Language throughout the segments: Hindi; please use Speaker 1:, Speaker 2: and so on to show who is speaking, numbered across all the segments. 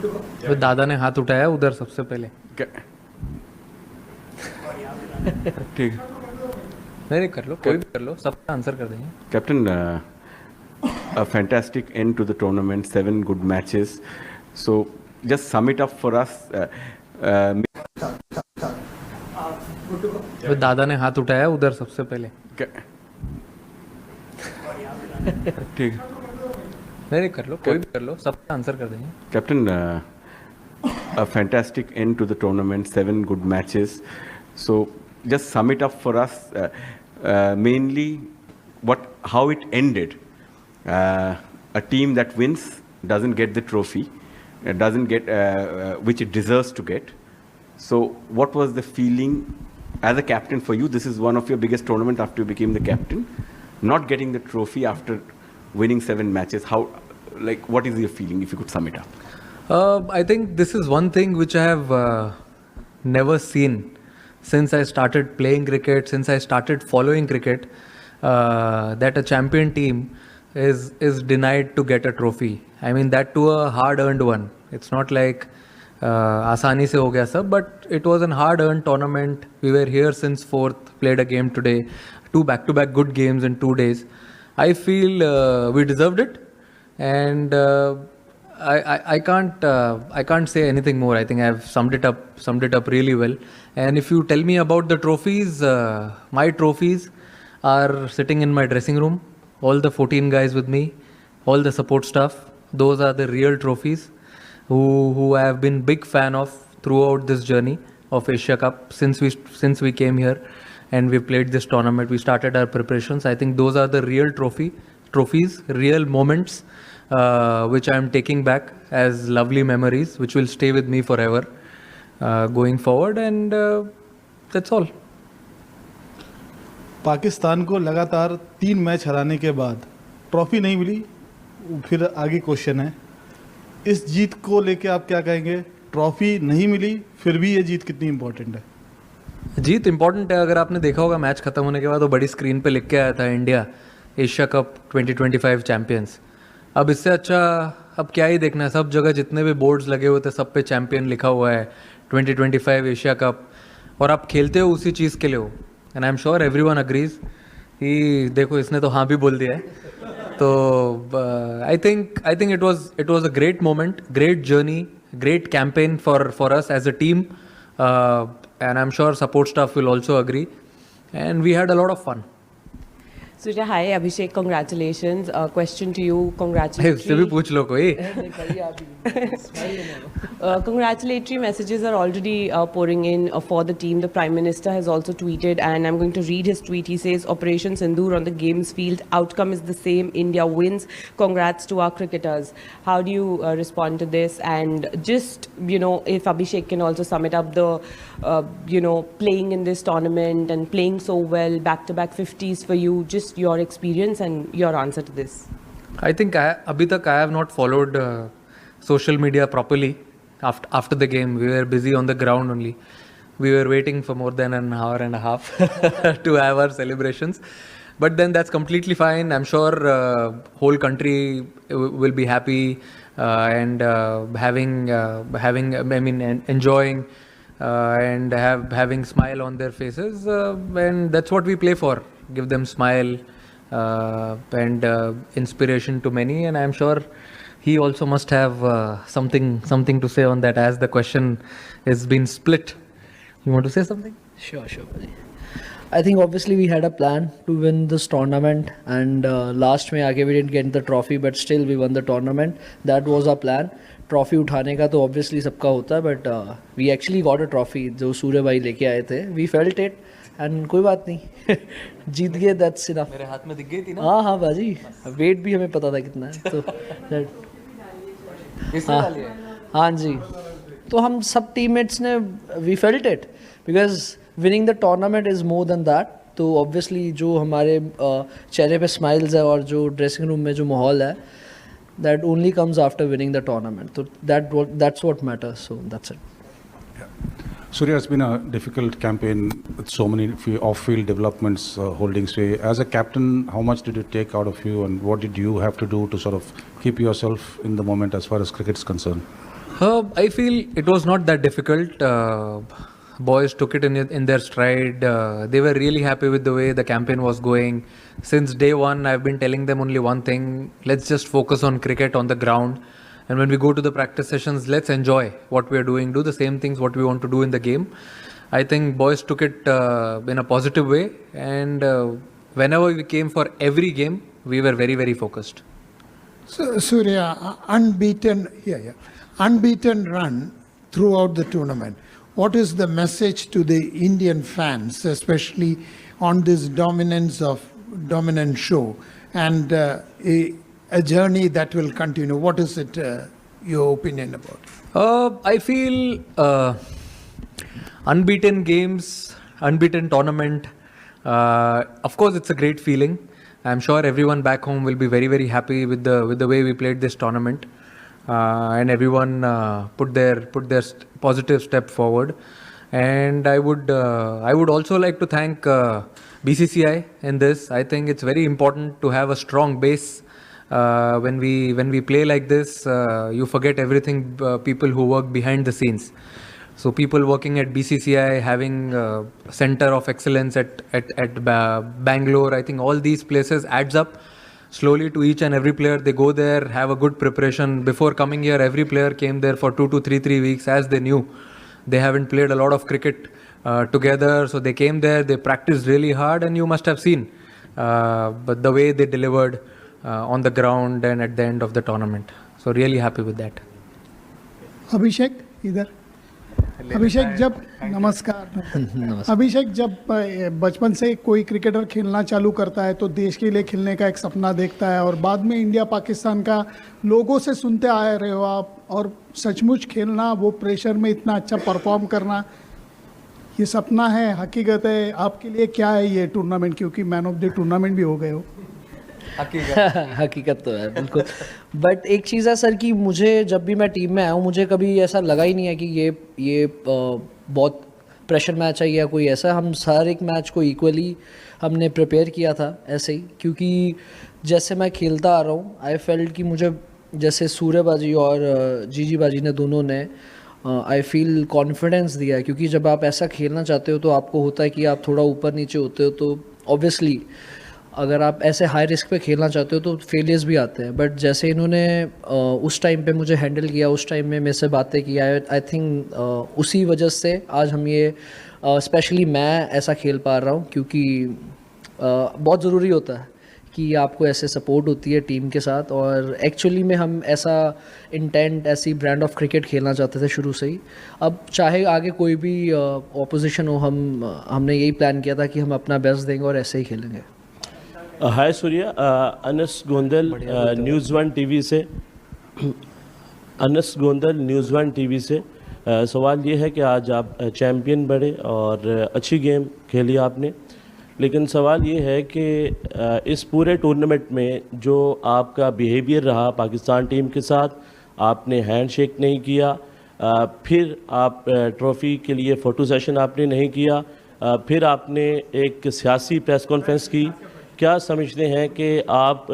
Speaker 1: तो दादा ने हाथ उठाया उधर सबसे पहले।
Speaker 2: ठीक।
Speaker 1: नहीं कर लो, कोई भी कर लो, सबका आंसर कर देंगे।
Speaker 2: Captain, a fantastic end to the tournament, 7 good matches. So just sum it up for us.
Speaker 1: तो दादा ने हाथ उठाया उधर सबसे पहले।
Speaker 2: ठीक।
Speaker 1: नहीं कर लो, कोई भी कर लो, सबका आंसर कर देंगे।
Speaker 2: Captain, a fantastic end to the tournament, 7 good matches. So just sum it up for us. Mainly, how it ended. A team that wins doesn't get the trophy, doesn't get which it deserves to get. So what was the feeling as a captain for you? This is one of your biggest tournament after you became the captain. Not getting the trophy after winning 7 matches. What is your feeling if you could sum it up?
Speaker 1: I think this is one thing which I have never seen since I started playing cricket, since I started following cricket, that a champion team is denied to get a trophy. I mean, that to a hard-earned one. It's not like आसानी से हो गया सब, but it was a hard-earned tournament. We were here since 4th, played a game today, 2 back-to-back good games in 2 days. I feel we deserved it, and I can't say anything more. I think I've summed it up really well. And if you tell me about the trophies, my trophies are sitting in my dressing room. All the 14 guys with me, all the support staff. Those are the real trophies who I have been big fan of throughout this journey of Asia Cup since we came here and we played this tournament. We started our preparations. I think those are the real trophies, real moments, which I am taking back as lovely memories, which will stay with me forever going forward. And that's all.
Speaker 3: Pakistan को लगातार 3 मैच हराने के बाद ट्रॉफी नहीं मिली। फिर आगे क्वेश्चन है, इस जीत को लेके आप क्या कहेंगे? ट्रॉफी नहीं मिली, फिर भी ये जीत कितनी इंपॉर्टेंट है?
Speaker 1: जीत इंपॉर्टेंट है। अगर आपने देखा होगा मैच खत्म होने के बाद वो बड़ी स्क्रीन पे लिख के आया था, इंडिया एशिया कप 2025 चैंपियंस। अब इससे अच्छा अब क्या ही देखना है। सब जगह जितने भी बोर्ड्स लगे हुए थे सब पे चैंपियन लिखा हुआ है, 2025 एशिया कप, और आप खेलते हो उसी चीज़ के लिए हो। And I am sure everyone agrees कि देखो इसने तो हाँ भी बोल दिया है। तो I think it was a great moment, great journey, great campaign for us as a team, and I'm sure support staff will also agree, and we had a lot of fun.
Speaker 4: Surya, hi, Abhishek, congratulations. Question to you, congratulatory.
Speaker 1: उससे भी पूछ लो कोई।
Speaker 4: Congratulatory messages are already pouring in for the team. The Prime Minister has also tweeted, and I'm going to read his tweet. He says, Operation Sindoor on the games field, outcome is the same, India wins. Congrats to our cricketers. How do you respond to this? And just, if Abhishek can also sum it up, the, playing in this tournament and playing so well, back-to-back 50s for you, just your experience and your answer to this.
Speaker 1: I think अभी तक I have not followed social media properly. After the game, we were busy on the ground only. We were waiting for more than an hour and a half to have our celebrations. But then that's completely fine. I'm sure whole country will be happy and enjoying and having smile on their faces. And that's what we play for. Give them smile and inspiration to many. And I'm sure he also must have something to say on that, as the question has been split. You want to say something?
Speaker 5: Sure. I think obviously we had a plan to win this tournament, and last में आके we didn't get the trophy, but still we won the tournament. That was our plan. Trophy उठाने का तो obviously सबका होता है, but we actually got a trophy जो सूर्य भाई लेके आए थे. We felt it, and कोई बात नहीं, जीत गए, that's enough.
Speaker 1: मेरे हाथ में दिख गई थी ना?
Speaker 5: हाँ बाजी, वेट भी हमें पता था कितना है, तो हाँ जी, तो हम सब टीममेट्स ने we felt it because winning the tournament is more than that. तो obviously जो हमारे चेहरे पे smiles है और जो ड्रेसिंग रूम में जो माहौल है, that only comes after winning the tournament. So that's what matters. So that's it.
Speaker 6: Surya, it's been a difficult campaign with so many off-field developments holding sway. As a captain, how much did it take out of you, and what did you have to do to sort of keep yourself in the moment as far as cricket is concerned?
Speaker 1: I feel it was not that difficult. Boys took it in their stride. They were really happy with the way the campaign was going. Since day one, I've been telling them only one thing: let's just focus on cricket on the ground. And when we go to the practice sessions, let's enjoy what we are doing. Do the same things what we want to do in the game. I think boys took it in a positive way, and whenever we came for every game, we were very, very focused.
Speaker 7: So, Surya, unbeaten run throughout the tournament. What is the message to the Indian fans, especially on this dominant show and a journey that will continue? What is it, your opinion about?
Speaker 1: I feel unbeaten games, unbeaten tournament. Of course, it's a great feeling. I'm sure everyone back home will be very, very happy with the way we played this tournament, and everyone put their positive step forward. And I would also like to thank BCCI in this. I think it's very important to have a strong base. When we play like this, you forget everything. People who work behind the scenes. So people working at BCCI, having a center of excellence at Bangalore, I think all these places adds up slowly to each and every player. They go there, have a good preparation. Before coming here, every player came there for 2 to 3 weeks, as they knew they haven't played a lot of cricket together. So they came there, they practiced really hard, and you must have seen but the way they delivered on the ground and at the end of the tournament. So really happy with that.
Speaker 8: अभिषेक इधर अभिषेक जब नमस्कार अभिषेक जब बचपन से कोई क्रिकेटर खेलना चालू करता है तो देश के लिए खेलने का एक सपना देखता है और बाद में इंडिया पाकिस्तान का लोगों से सुनते आ रहे हो आप और सचमुच खेलना वो प्रेशर में इतना अच्छा परफॉर्म करना ये सपना है हकीकत है आपके लिए क्या है ये टूर्नामेंट क्योंकि मैन ऑफ द टूर्नामेंट भी हो गए हो
Speaker 5: हकीकत तो है बिल्कुल बट एक चीज़ है सर कि मुझे जब भी मैं टीम में आया हूँ मुझे कभी ऐसा लगा ही नहीं है कि ये बहुत प्रेशर मैच है या कोई ऐसा हम हर एक मैच को इक्वली हमने प्रिपेयर किया था ऐसे ही क्योंकि जैसे मैं खेलता आ रहा हूँ आई फेल्ट कि मुझे जैसे सूर्यबाजी और जीजी बाजी ने दोनों ने आई फील कॉन्फिडेंस दिया है क्योंकि जब आप ऐसा खेलना चाहते हो तो आपको होता है कि आप थोड़ा ऊपर नीचे होते हो तो ऑब्वियसली अगर आप ऐसे हाई रिस्क पे खेलना चाहते हो तो फेलियर्स भी आते हैं बट जैसे इन्होंने उस टाइम पे मुझे हैंडल किया उस टाइम में मेरे से बातें की आई थिंक उसी वजह से आज हम ये स्पेशली मैं ऐसा खेल पा रहा हूँ क्योंकि बहुत ज़रूरी होता है कि आपको ऐसे सपोर्ट होती है टीम के साथ और एक्चुअली में हम ऐसा इंटेंट ऐसी ब्रांड ऑफ क्रिकेट खेलना चाहते थे शुरू से ही अब चाहे आगे कोई भी ऑपोजिशन हो हमने यही प्लान किया था कि हम अपना बेस्ट देंगे और ऐसे ही खेलेंगे
Speaker 9: hi Surya Anas Gondal news one TV से Anas Gondal news one TV से सवाल ये है कि आज आप चैम्पियन बने और अच्छी गेम खेली आपने लेकिन सवाल ये है कि इस पूरे टूर्नामेंट में जो आपका बिहेवियर रहा पाकिस्तान टीम के साथ आपने हैंडशेक नहीं किया फिर आप ट्रॉफ़ी के लिए फ़ोटो सेशन आपने नहीं किया फिर आपने एक सियासी प्रेस कॉन्फ्रेंस की क्या समझते हैं कि आप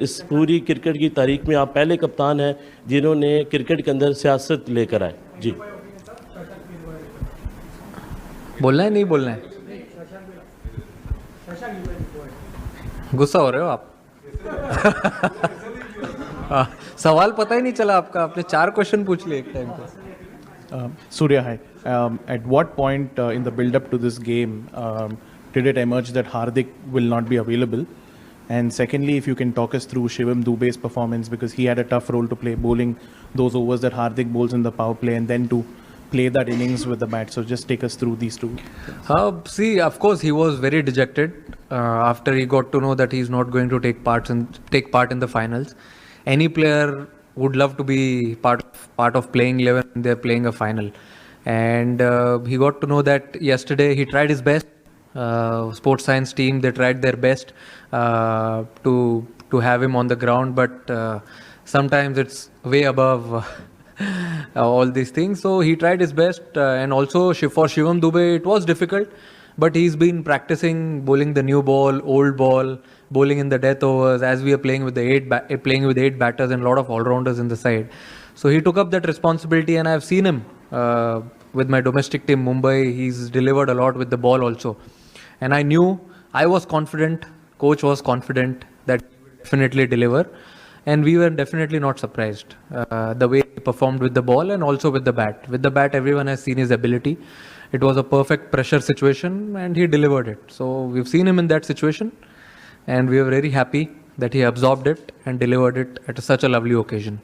Speaker 9: इस पूरी क्रिकेट की तारीख में आप पहले कप्तान हैं जिन्होंने क्रिकेट के अंदर सियासत लेकर आए जी
Speaker 1: बोलना है नहीं बोलना है गुस्सा हो रहे हो आप सवाल पता ही नहीं चला आपका आपने 4 क्वेश्चन पूछ लिए एक टाइम पे
Speaker 10: Surya, hi. At what point in the build-up to this game did it emerge that Hardik will not be available? And secondly, if you can talk us through Shivam Dube's performance because he had a tough role to play bowling those overs that Hardik bowls in the power play and then to play that innings with the bat. So just take us through these two.
Speaker 1: See, of course, he was very dejected after he got to know that he's not going to take part in the finals. Any player would love to be part of playing 11 when they're playing a final. And he got to know that yesterday. He tried his best. Sports science team, they tried their best to have him on the ground, but sometimes it's way above all these things. So he tried his best, and also for Shivam Dube it was difficult, but he's been practicing bowling the new ball, old ball, bowling in the death overs as we are playing with 8 batters and a lot of all-rounders in the side. So he took up that responsibility, and I've seen him with my domestic team Mumbai. He's delivered a lot with the ball also, and I knew, I was confident, coach was confident that he will definitely deliver, and we were definitely not surprised the way he performed with the ball and also with the bat. With the bat, everyone has seen his ability. It was a perfect pressure situation, and he delivered it. So we've seen him in that situation, and we are very happy that he absorbed it and delivered it at such a lovely occasion.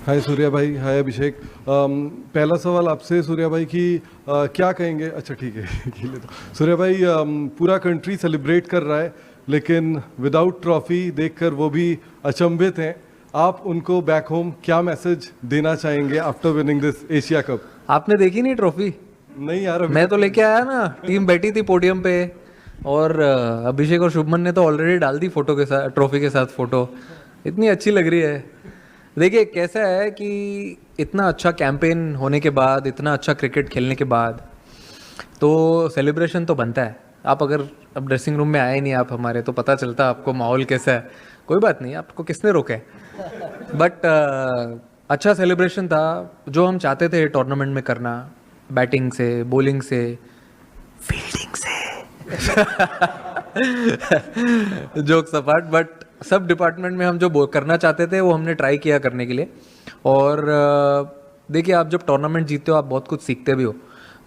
Speaker 11: हाय सूर्या भाई, हाय अभिषेक। पहला सवाल आपसे सूर्या भाई कि क्या कहेंगे, अच्छा ठीक है सूर्या भाई, पूरा कंट्री सेलिब्रेट कर रहा है, लेकिन विदाउट ट्रॉफी देखकर वो भी अचंभित हैं। आप उनको बैक होम क्या मैसेज देना चाहेंगे after winning this Asia cup?
Speaker 1: आपने देखी नहीं ट्रॉफी?
Speaker 11: नहीं यार,
Speaker 1: मैं तो लेके आया ना, टीम बैठी थी पोडियम पे, और अभिषेक और शुभमन ने तो ऑलरेडी डाल दी फोटो के साथ, ट्रॉफी के साथ फोटो। इतनी अच्छी लग रही है। देखिए कैसा है कि इतना अच्छा कैंपेन होने के बाद, इतना अच्छा क्रिकेट खेलने के बाद तो सेलिब्रेशन तो बनता है। आप अगर अब ड्रेसिंग रूम में आए नहीं आप हमारे, तो पता चलता आपको माहौल कैसा है। कोई बात नहीं, आपको किसने रोका है, बट अच्छा सेलिब्रेशन था जो हम चाहते थे टूर्नामेंट में करना, बैटिंग से, बॉलिंग से, फील्डिंग से जोक्स अपार्ट, बट सब डिपार्टमेंट में हम जो करना चाहते थे वो हमने ट्राई किया करने के लिए। और देखिए, आप जब टूर्नामेंट जीतते हो आप बहुत कुछ सीखते भी हो,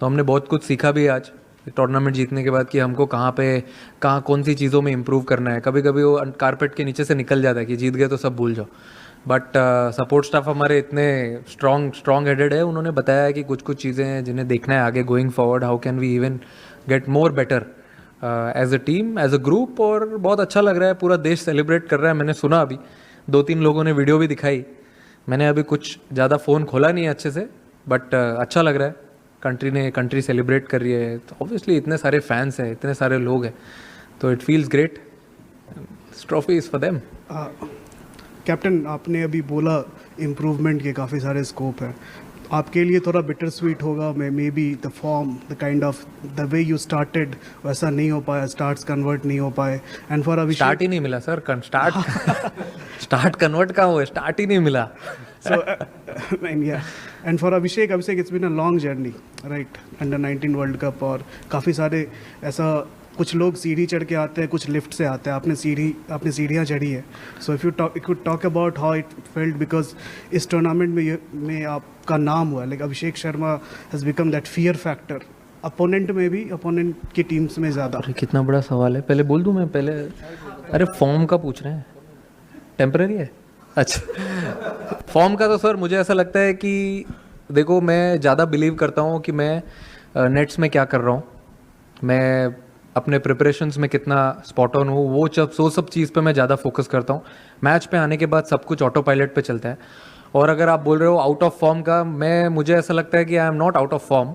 Speaker 1: तो हमने बहुत कुछ सीखा भी आज टूर्नामेंट जीतने के बाद कि हमको कहाँ कौन सी चीज़ों में इम्प्रूव करना है। कभी कभी वो कारपेट के नीचे से निकल जाता है कि जीत गए तो सब भूल जाओ, बट सपोर्ट स्टाफ हमारे इतने स्ट्रॉन्ग हेडेड है, उन्होंने बताया है कि कुछ कुछ चीज़ें हैं जिन्हें देखना है आगे going forward, how can we even get more better as a team, as a group. और बहुत अच्छा लग रहा है, पूरा देश सेलिब्रेट कर रहा है। मैंने सुना अभी 2-3 लोगों ने वीडियो भी दिखाई, मैंने अभी कुछ ज़्यादा फ़ोन खोला नहीं है अच्छे से, बट अच्छा लग रहा है। कंट्री सेलिब्रेट कर रही है, तो ऑब्वियसली इतने सारे फैंस हैं, इतने सारे लोग हैं, तो it feels great. Trophy is for them.
Speaker 12: Captain, आपने अभी बोला इम्प्रूवमेंट के काफ़ी सारे स्कोप हैं, आपके लिए थोड़ा बिटर स्वीट होगा, may be the form, the kind of the way you started वैसा नहीं हो पाया, स्टार्ट्स कन्वर्ट नहीं हो पाए, एंड फॉर अभिषेक
Speaker 1: स्टार्ट ही नहीं मिला सर, स्टार्ट कन्वर्ट कहाँ हुआ, स्टार्ट ही नहीं मिला।
Speaker 12: So, and for Abhishek, it's been a long journey, right? Under 19 World Cup, और काफ़ी सारे ऐसा कुछ लोग सीढ़ी चढ़ के आते हैं, कुछ लिफ्ट से आते हैं, आपने सीढ़ियाँ चढ़ी है। So if you talk about how it felt, because इस टूर्नामेंट में आपका नाम हुआ, like Abhishek Sharma has become that fear factor, opponent में भी, अपोनेंट की टीम्स में ज़्यादा।
Speaker 1: अरे कितना बड़ा सवाल है, पहले बोल दूँ मैं पहले? अरे फॉर्म का पूछ रहे हैं, टेम्पररी है? अच्छा, फॉर्म का तो सर मुझे ऐसा लगता है कि देखो, मैं ज़्यादा बिलीव करता हूँ कि मैं नेट्स में क्या कर रहा हूँ, मैं अपने प्रिपरेशंस में कितना स्पॉट ऑन हूँ, वो सब चीज़ पे मैं ज़्यादा फोकस करता हूँ। मैच पे आने के बाद सब कुछ ऑटो पायलट पे चलता है। और अगर आप बोल रहे हो आउट ऑफ फॉर्म का, मुझे ऐसा लगता है कि I am not out of form,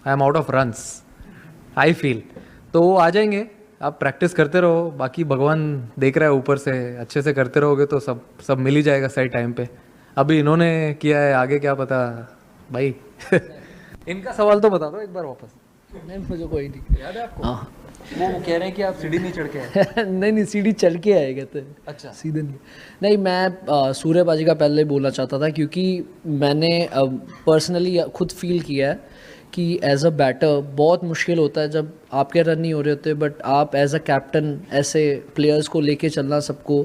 Speaker 1: I am out of runs, I feel. तो आ जाएंगे, आप प्रैक्टिस करते रहो, बाकी भगवान देख रहा है ऊपर से, अच्छे से करते रहोगे तो सब मिल ही जाएगा सही टाइम पे। अभी इन्होंने किया है, आगे क्या पता भाई। इनका सवाल तो बता दो एक बार वापस।
Speaker 5: नहीं, मुझे कोई नहीं
Speaker 1: याद है आपको? हाँ, वो कह रहे हैं कि आप सीढ़ी नहीं चढ़ के आए।
Speaker 5: नहीं, सीढ़ी चढ़ के आए कहते। अच्छा, सीधे नहीं, मैं सूर्य बाजी का पहले बोलना चाहता था, क्योंकि मैंने पर्सनली खुद फील किया है कि एज अ बैटर बहुत मुश्किल होता है जब आपके रन नहीं हो रहे होते, बट आप एज अ कैप्टन ऐसे प्लेयर्स को लेके चलना सबको।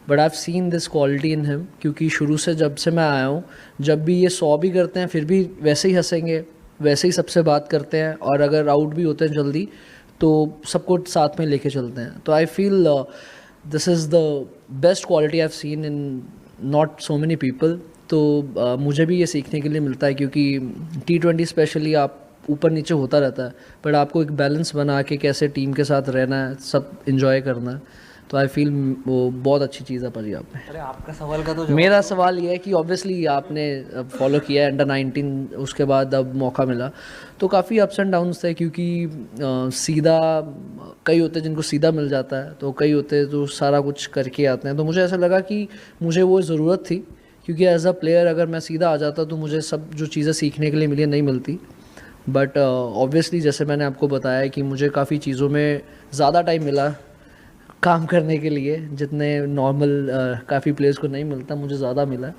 Speaker 5: But I have seen this quality in him, क्योंकि शुरू से जब से मैं आया हूँ, जब भी ये 100 भी करते हैं फिर भी वैसे ही हंसेंगे, वैसे ही सबसे बात करते हैं, और अगर आउट भी होते हैं जल्दी तो सबको साथ में लेके चलते हैं। तो I feel this is the best quality I have seen in not so many people. तो मुझे भी ये सीखने के लिए मिलता है, क्योंकि T20 स्पेशली आप ऊपर नीचे होता रहता है, बट आपको एक बैलेंस बना के कैसे टीम के साथ रहना है, सब इन्जॉय करना है। तो आई फील वो बहुत अच्छी चीज़ है पाजी आप में।
Speaker 1: अरे आपका सवाल का तो
Speaker 5: मेरा सवाल ये है कि ऑब्वियसली आपने फॉलो किया है अंडर 19, उसके बाद अब मौका मिला, तो काफ़ी अप्स एंड डाउन्स थे, क्योंकि सीधा कई होते हैं जिनको सीधा मिल जाता है, तो कई होते हैं जो सारा कुछ करके आते हैं। तो मुझे ऐसा लगा कि मुझे वो ज़रूरत थी, क्योंकि एज अ प्लेयर अगर मैं सीधा आ जाता तो मुझे सब जो चीज़ें सीखने के लिए मिली नहीं मिलती। बट ऑब्वियसली जैसे मैंने आपको बताया कि मुझे काफ़ी चीज़ों में ज़्यादा टाइम मिला काम करने के लिए, जितने नॉर्मल काफ़ी प्लेयर्स को नहीं मिलता, मुझे ज़्यादा मिला।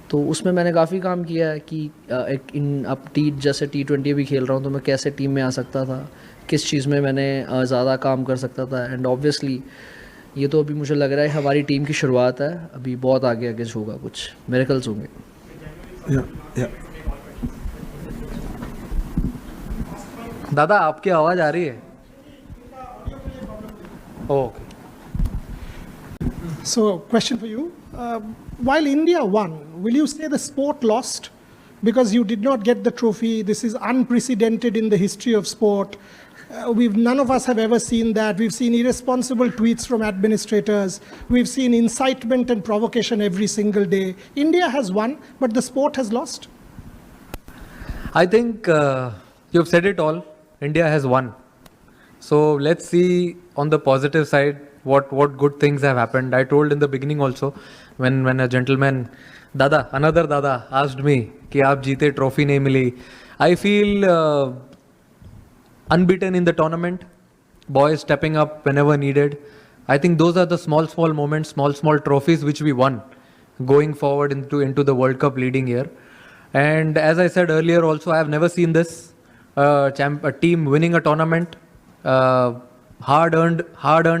Speaker 5: तो उसमें मैंने काफ़ी काम किया है कि एक अब जैसे T20 भी खेल रहा हूँ तो मैं कैसे टीम में आ सकता था, किस चीज़ में मैंने ज़्यादा काम कर सकता था। एंड ऑब्वियसली ये तो अभी मुझे लग रहा है हमारी टीम की शुरुआत है, अभी बहुत आगे आगे होगा, कुछ मिरेकल्स होंगे।
Speaker 1: दादा आपकी आवाज़ आ रही है? Okay.
Speaker 8: So, question for you. While India won, will you say the sport lost? Because you did not get the trophy. This is unprecedented in the history of sport. None of us have ever seen that. We've seen irresponsible tweets from administrators. We've seen incitement and provocation every single day. India has won, but the sport has lost.
Speaker 1: I think you've said it all. India has won. So let's see on the positive side what good things have happened. I told in the beginning also when a gentleman, another Dada asked me कि आप जीते trophy नहीं मिली. I feel unbeaten in the tournament. Boys stepping up whenever needed. I think those are the small moments, small trophies which we won going forward into the World Cup leading year. And as I said earlier also, I have never seen this a team winning a tournament, hard-earned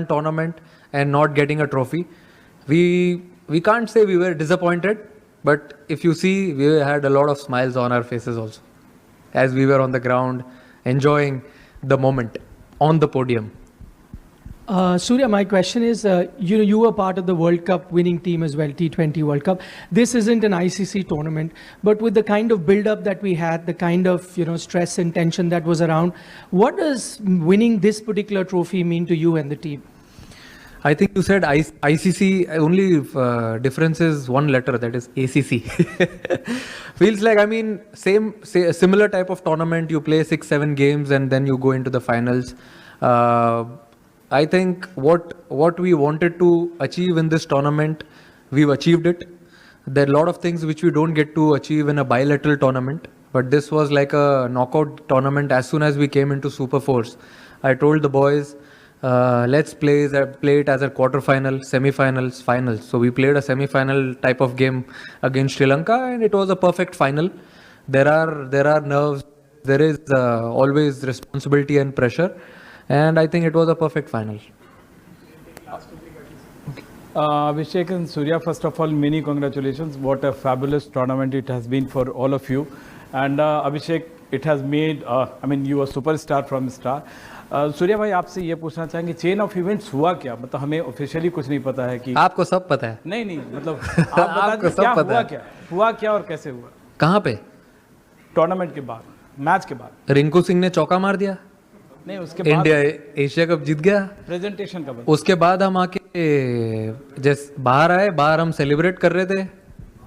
Speaker 1: tournament, and not getting a trophy. We can't say we were disappointed, but if you see, we had a lot of smiles on our faces also, as we were on the ground enjoying the moment on the podium.
Speaker 13: Surya, my question is, you were part of the World Cup winning team as well, T20 World Cup. This isn't an ICC tournament, but with the kind of build-up that we had, the kind of stress and tension that was around, what does winning this particular trophy mean to you and the team?
Speaker 1: I think you said ICC, only difference is one letter, that is ACC. Feels like, similar type of tournament, you play 6-7 games and then you go into the finals. I think what we wanted to achieve in this tournament, we've achieved it. There are a lot of things which we don't get to achieve in a bilateral tournament, but this was like a knockout tournament. As soon as we came into Super Fours, I told the boys, let's play it as a quarter-final, semi-finals, finals. So we played a semi-final type of game against Sri Lanka, and it was a perfect final. There are nerves, there is always responsibility and pressure. And I think it was a perfect final.
Speaker 14: Abhishek and Surya, first of all, many congratulations. What a fabulous tournament it has been for all of you. And Abhishek, it has made, you are superstar from star. Surya भाई आपसे ये पूछना चाहेंगे चेन ऑफ इवेंट्स हुआ क्या, मतलब हमें ऑफिशियली कुछ नहीं पता है कि
Speaker 1: आपको सब पता है?
Speaker 14: नहीं मतलब आप बता दीजिए हुआ क्या और कैसे हुआ?
Speaker 1: कहाँ पे?
Speaker 14: टूर्नामेंट के बाद, मैच के बाद
Speaker 1: रिंकू सिंह ने चौका मार दिया,
Speaker 14: नहीं उसके बाद
Speaker 1: इंडिया एशिया कप जीत गया,
Speaker 14: प्रेजेंटेशन का
Speaker 1: उसके बाद हम आके जैसे बाहर हम सेलिब्रेट कर रहे थे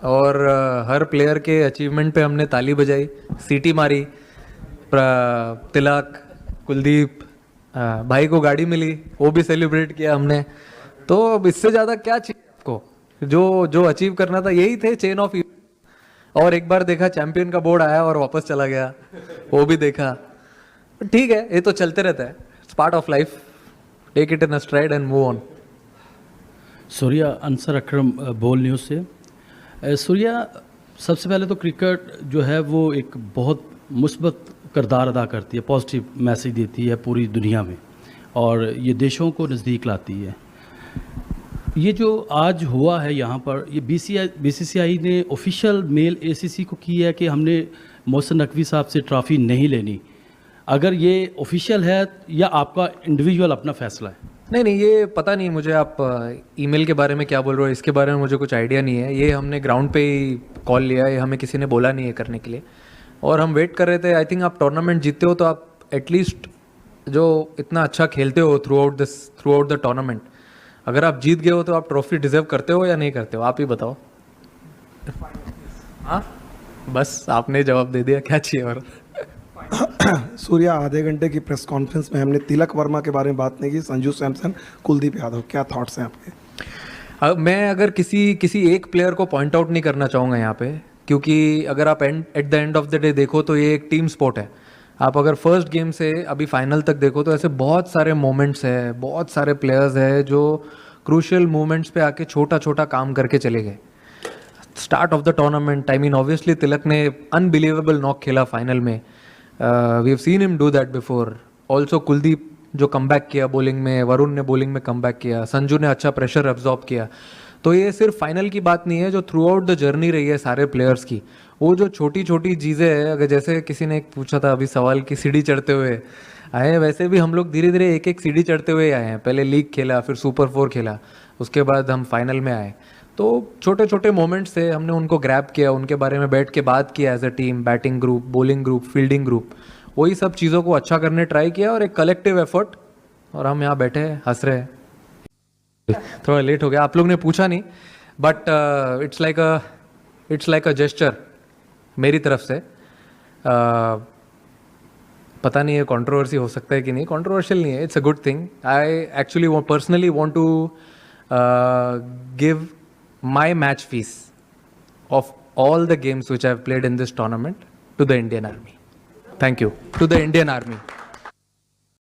Speaker 1: और हर प्लेयर के अचीवमेंट पे हमने ताली बजाई, सीटी मारी, तिलक, कुलदीप, भाई को गाड़ी मिली, वो भी सेलिब्रेट किया हमने। तो अब इससे ज़्यादा क्या चाहिए आपको? जो अचीव करना था यही थे चेन ऑफ इवेंट। और एक बार देखा चैंपियन का बोर्ड आया और वापस चला गया, वो भी देखा। ठीक है, ये तो चलते रहता है, it's part of life, take it in a stride and move on.
Speaker 15: Surya, Ansar Akram, Bol news से। सूर्या, सबसे पहले तो क्रिकेट जो है वो एक बहुत मुस्बत किरदार अदा करती है, पॉजिटिव मैसेज देती है पूरी दुनिया में और ये देशों को नज़दीक लाती है। ये जो आज हुआ है यहाँ पर, ये बीसीसीआई ने ऑफिशियल मेल एसीसी को की है कि हमने मोहसिन नकवी साहब से ट्रॉफ़ी नहीं लेनी। अगर ये ऑफिशियल है या आपका इंडिविजुअल अपना फैसला है?
Speaker 1: नहीं, ये पता नहीं मुझे, आप ईमेल के बारे में क्या बोल रहे हो, इसके बारे में मुझे कुछ आइडिया नहीं है। ये हमने ग्राउंड पे ही कॉल लिया है, हमें किसी ने बोला नहीं है करने के लिए, और हम वेट कर रहे थे। आई थिंक आप टूर्नामेंट जीतते हो तो आप एटलीस्ट जो इतना अच्छा खेलते हो थ्रू आउट द टूर्नामेंट, अगर आप जीत गए हो तो आप ट्रॉफी डिजर्व करते हो या नहीं करते हो, आप ही बताओ। हाँ, बस आपने जवाब दे दिया, क्या चाहिए और?
Speaker 16: सूर्या, आधे घंटे की प्रेस कॉन्फ्रेंस में हमने तिलक वर्मा के बारे में बात नहीं की, संजू सैमसन, कुलदीप यादव, क्या थॉट्स हैं आपके?
Speaker 1: मैं अगर किसी एक प्लेयर को पॉइंट आउट नहीं करना चाहूँगा यहाँ पे, क्योंकि अगर आप at the end of the day देखो तो ये एक टीम स्पोर्ट है। आप अगर फर्स्ट गेम से अभी फाइनल तक देखो तो ऐसे बहुत सारे मोमेंट्स है, बहुत सारे प्लेयर्स है जो क्रूशियल मोमेंट्स पे आके छोटा छोटा काम करके चले गए. Start of the tournament, I mean obviously Tilak ने अनबिलीवेबल नॉक खेला फाइनल में. We have seen him do that before. Also Kuldeep जो कमबैक किया बॉलिंग में, वरुण ने बॉलिंग में कमबैक किया, संजू ने अच्छा प्रेशर एब्जॉर्ब किया. तो ये सिर्फ फाइनल की बात नहीं है, जो थ्रू आउट द जर्नी रही है सारे प्लेयर्स की, वो जो छोटी छोटी चीज़ें हैं. अगर जैसे किसी ने पूछा था अभी सवाल की सीढ़ी चढ़ते हुए आए, वैसे भी हम लोग धीरे धीरे एक एक सीढ़ी चढ़ते हुए आए हैं. पहले लीग खेला, फिर सुपर 4 खेला, उसके बाद हम फाइनल में आए. तो छोटे छोटे मोमेंट्स थे, हमने उनको ग्रैब किया, उनके बारे में बैठ के बात किया as a team, batting group, bowling group, fielding group. वही सब चीज़ों को अच्छा करने ट्राई किया और एक कलेक्टिव एफर्ट, और हम यहाँ बैठे हैं हंस रहे हैं. थोड़ा लेट हो गया, आप लोग ने पूछा नहीं, but it's like a gesture मेरी तरफ से. पता नहीं है कंट्रोवर्सी हो सकता है कि नहीं. कंट्रोवर्शियल नहीं है, it's a good thing. I actually personally want to give my match fees of all the games which I have played in this tournament to the Indian Army. Thank you to the Indian Army.